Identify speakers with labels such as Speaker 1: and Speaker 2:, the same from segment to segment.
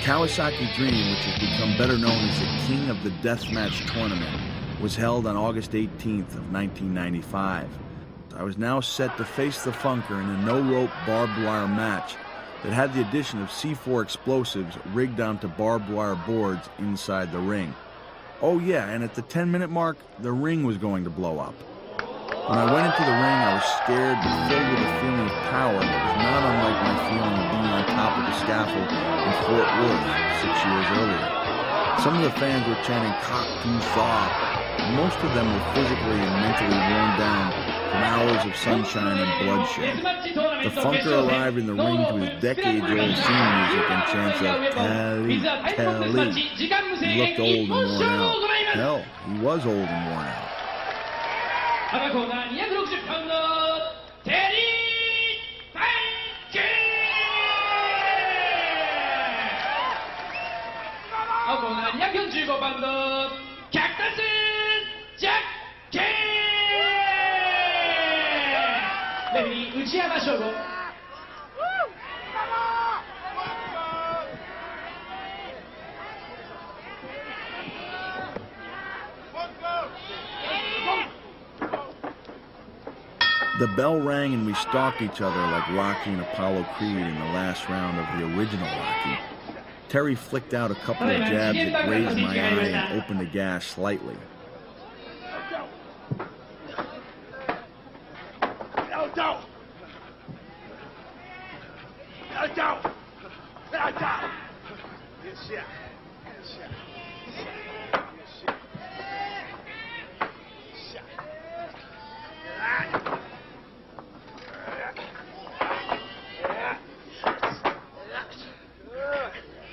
Speaker 1: Kawasaki Dream, which has become better known as the King of the Deathmatch tournament, was held on August 18th of 1995. I was now set to face the Funker in a no-rope barbed wire match that had the addition of C4 explosives rigged onto barbed wire boards inside the ring. Oh yeah, and at the 10-minute mark, the ring was going to blow up. When I went into the ring, I was scared but filled with a feeling of power that was not unlike my feeling of being on top of the scaffold in Fort Worth 6 years earlier. Some of the fans were chanting Cactus Jack, and most of them were physically and mentally worn down from hours of sunshine and bloodshed. The Funker arrived in the ring to his decades-old theme music and chants of Tally, Tally. He looked old and worn out. Hell, he was old and worn out.
Speaker 2: 赤コーナー260パウンドテリー・ファンキー青コーナー245パウンドキャクタス・ジャッキーレフェリー内山翔吾
Speaker 1: The bell rang and we stalked each other like Rocky and Apollo Creed in the last round of the original Rocky. Terry flicked out a couple of jabs that grazed my eye and opened the gas slightly.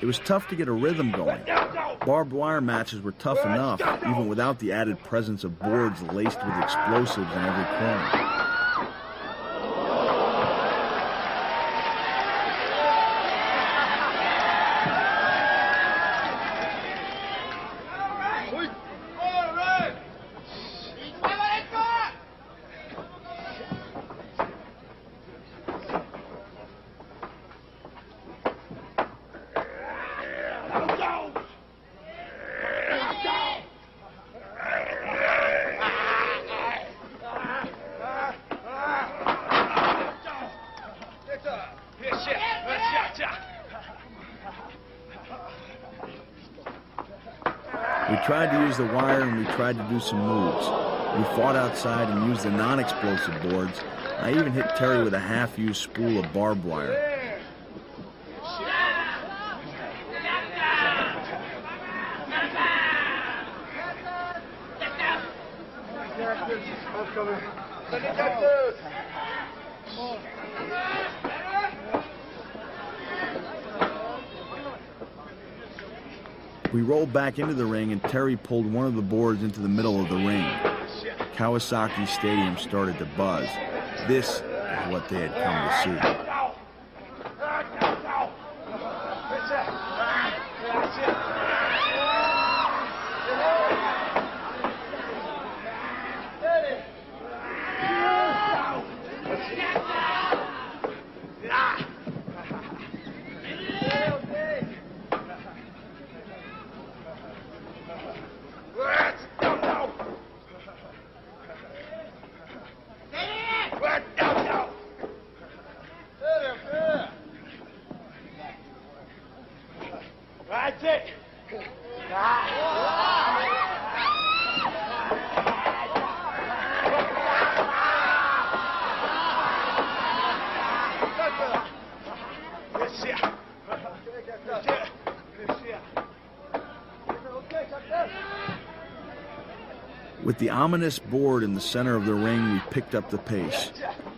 Speaker 1: It was tough to get a rhythm going. Barbed wire matches were tough enough, even without the added presence of boards laced with explosives in every corner. We tried to use the wire and we tried to do some moves. We fought outside and used the non-explosive boards. I even hit Terry with a half-used spool of barbed wire. We rolled back into the ring and Terry pulled one of the boards into the middle of the ring. Kawasaki Stadium started to buzz. This is what they had come to see. With the ominous board in the center of the ring, we picked up the pace.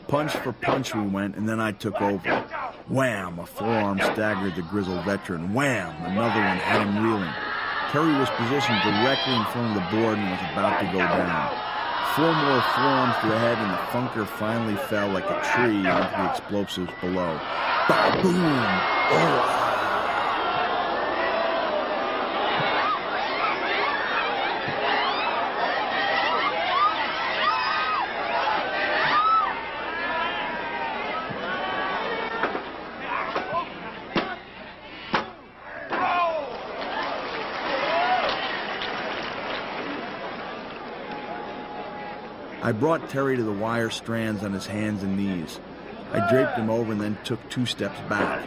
Speaker 1: Punch for punch we went, and then I took over. Wham! A forearm staggered the grizzled veteran. Wham! Another one had him reeling. Terry was positioned directly in front of the board and was about to go down. 4 more forearms to the head, and the Funker finally fell like a tree onto the explosives below. Ba-boom! Oh! I brought Terry to the wire strands on his hands and knees. I draped him over and then took 2 steps back.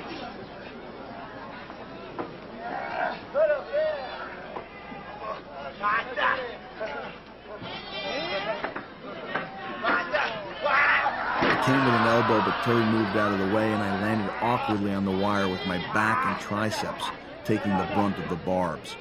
Speaker 1: I came with an elbow, but Terry moved out of the way, and I landed awkwardly on the wire with my back and triceps taking the brunt of the barbs.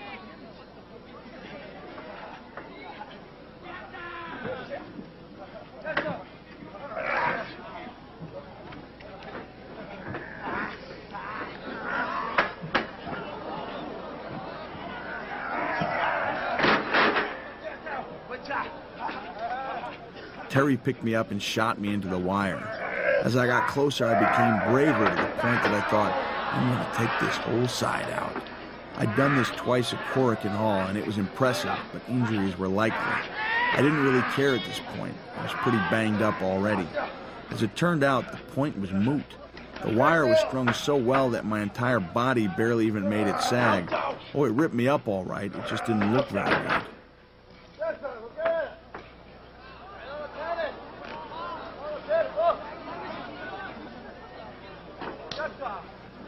Speaker 1: Terry picked me up and shot me into the wire. As I got closer, I became braver to the point that I thought, I'm going to take this whole side out. I'd done this twice at Korakuen Hall, and it was impressive, but injuries were likely. I didn't really care at this point. I was pretty banged up already. As it turned out, the point was moot. The wire was strung so well that my entire body barely even made it sag. Oh, it ripped me up all right. It just didn't look very good.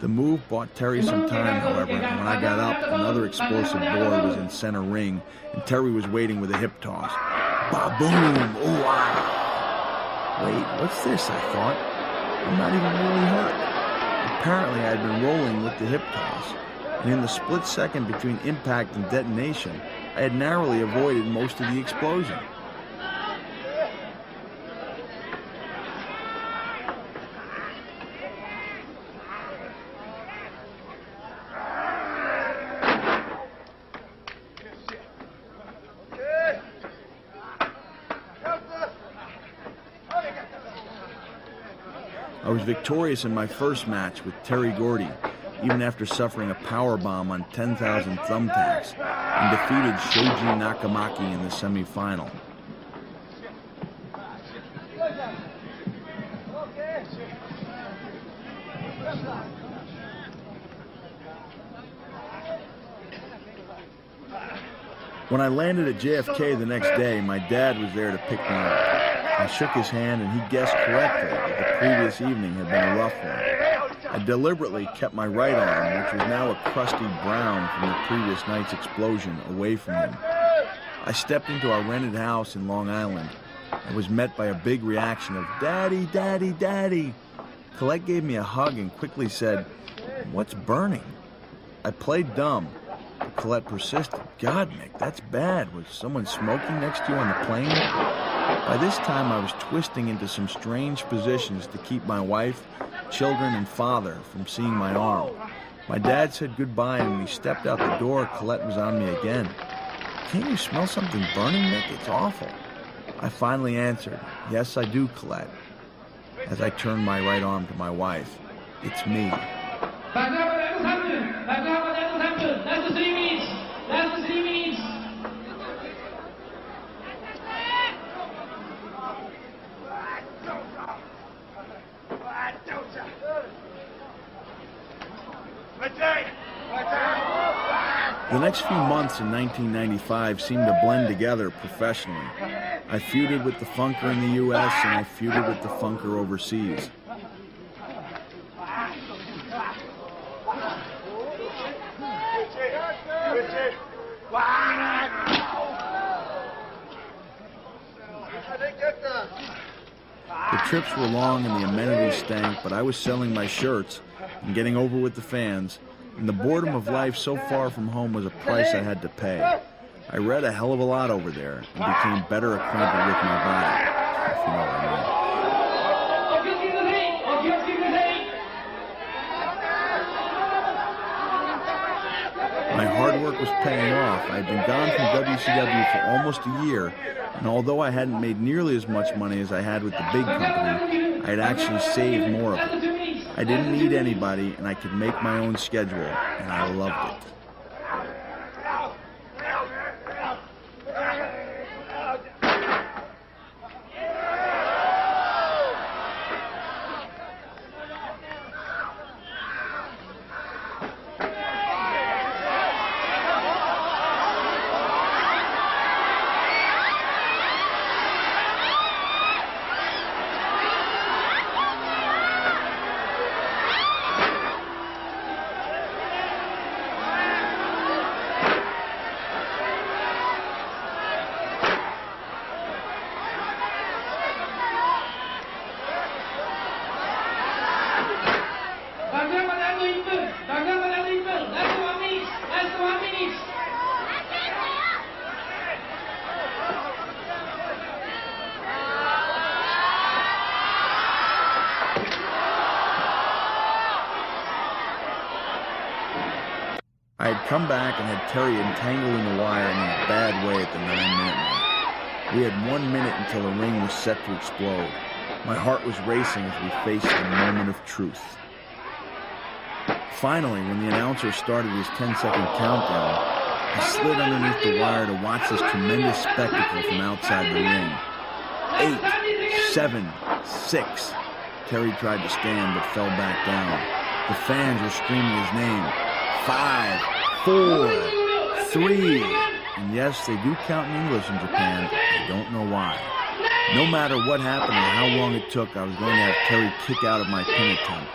Speaker 1: The move bought Terry some time, however, and when I got up, another explosive board was in center ring, and Terry was waiting with a hip toss. Ba-boom! Oh, wow! Wait, what's this, I thought? I'm not even really hurt. Apparently, I had been rolling with the hip toss, and in the split second between impact and detonation, I had narrowly avoided most of the explosion. I was victorious in my first match with Terry Gordy, even after suffering a powerbomb on 10,000 thumbtacks, and defeated Shoji Nakamaki in the semifinal. When I landed at JFK the next day, my dad was there to pick me up. I shook his hand, and he guessed correctly that the previous evening had been a rough one. I deliberately kept my right arm, which was now a crusty brown from the previous night's explosion, away from him. I stepped into our rented house in Long Island and was met by a big reaction of, "Daddy, Daddy, Daddy." Colette gave me a hug and quickly said, "What's burning?" I played dumb, but Colette persisted. "God, Mick, that's bad. Was someone smoking next to you on the plane?" By this time, I was twisting into some strange positions to keep my wife, children, and father from seeing my arm. My dad said goodbye, and when he stepped out the door, Colette was on me again. "Can't you smell something burning, Mick? It's awful." I finally answered, "Yes, I do, Colette," as I turned my right arm to my wife. "It's me." The next few months in 1995 seemed to blend together professionally. I feuded with the Funker in the U.S. and I feuded with the Funker overseas. The trips were long and the amenities stank, but I was selling my shirts and getting over with the fans, and the boredom of life so far from home was a price I had to pay. I read a hell of a lot over there and became better acquainted with my body, if you know what I mean. My hard work was paying off. I had been gone from WCW for almost a year, and although I hadn't made nearly as much money as I had with the big company, I had actually saved more of it. I didn't need anybody, and I could make my own schedule, and I loved it. I had come back and had Terry entangled in the wire in a bad way at the 9-minute mark. We had 1 minute until the ring was set to explode. My heart was racing as we faced the moment of truth. Finally, when the announcer started his 10-second countdown, I slid underneath the wire to watch this tremendous spectacle from outside the ring. 8, 7, 6. Terry tried to stand but fell back down. The fans were screaming his name. 5, 4, 3. And yes, they do count in English in Japan. I don't know why. No matter what happened or how long it took, I was going to have Terry kick out of my pin attempt.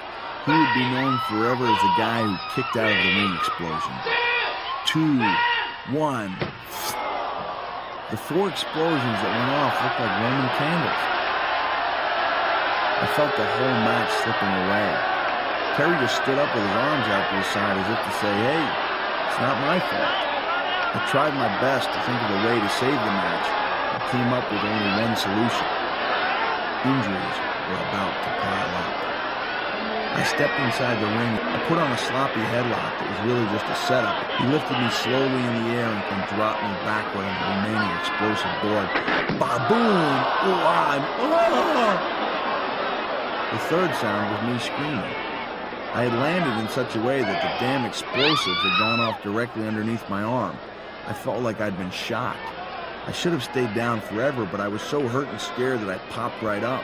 Speaker 1: He would be known forever as the guy who kicked out of the ring explosion. 2, 1. The 4 explosions that went off looked like Roman candles. I felt the whole match slipping away. Terry just stood up with his arms out to his side as if to say, hey, it's not my fault. I tried my best to think of a way to save the match and came up with only one solution. Injuries were about to pile up. I stepped inside the ring. I put on a sloppy headlock that was really just a setup. He lifted me slowly in the air and dropped me backward on the remaining explosive board. Ba-boom! The third sound was me screaming. I had landed in such a way that the damn explosives had gone off directly underneath my arm. I felt like I'd been shot. I should have stayed down forever, but I was so hurt and scared that I popped right up.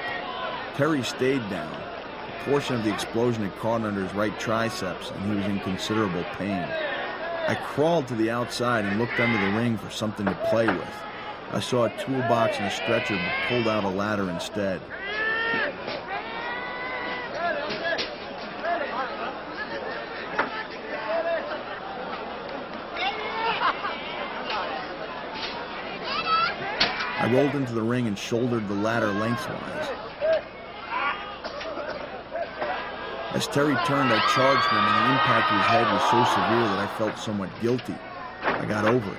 Speaker 1: Terry stayed down. A portion of the explosion had caught under his right triceps, and he was in considerable pain. I crawled to the outside and looked under the ring for something to play with. I saw a toolbox and a stretcher, but pulled out a ladder instead. I rolled into the ring and shouldered the ladder lengthwise. As Terry turned, I charged him, and the impact of his head was so severe that I felt somewhat guilty. I got over it.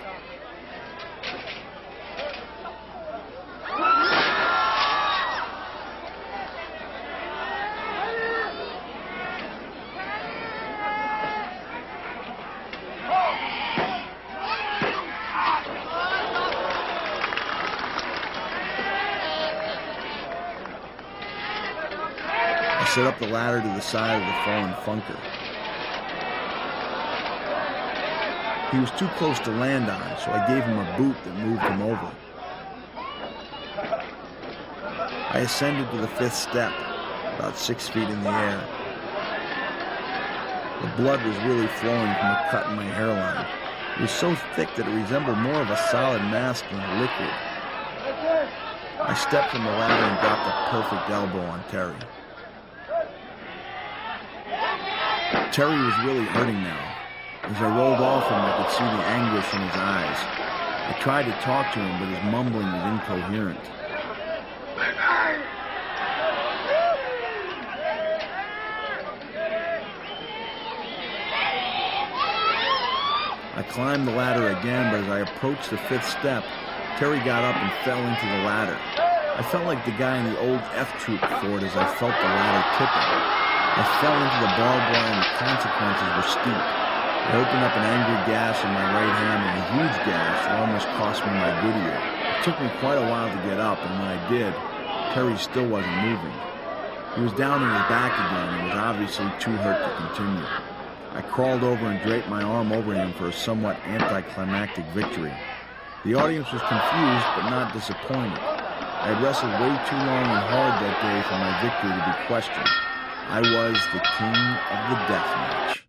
Speaker 1: I set up the ladder to the side of the fallen funker. He was too close to land on, so I gave him a boot that moved him over. I ascended to the 5th step, about 6 feet in the air. The blood was really flowing from a cut in my hairline. It was so thick that it resembled more of a solid mask than a liquid. I stepped from the ladder and dropped a perfect elbow on Terry. Terry was really hurting now. As I rolled off him, I could see the anguish in his eyes. I tried to talk to him, but his mumbling was incoherent. I climbed the ladder again, but as I approached the 5th step, Terry got up and fell into the ladder. I felt like the guy in the old F Troop fort as I felt the ladder tipping. I fell into the barbed wire and the consequences were steep. I opened up an angry gash in my right hand and a huge gash that almost cost me my good ear. It took me quite a while to get up, and when I did, Terry still wasn't moving. He was down on his back again and was obviously too hurt to continue. I crawled over and draped my arm over him for a somewhat anticlimactic victory. The audience was confused but not disappointed. I had wrestled way too long and hard that day for my victory to be questioned. I was the king of the deathmatch.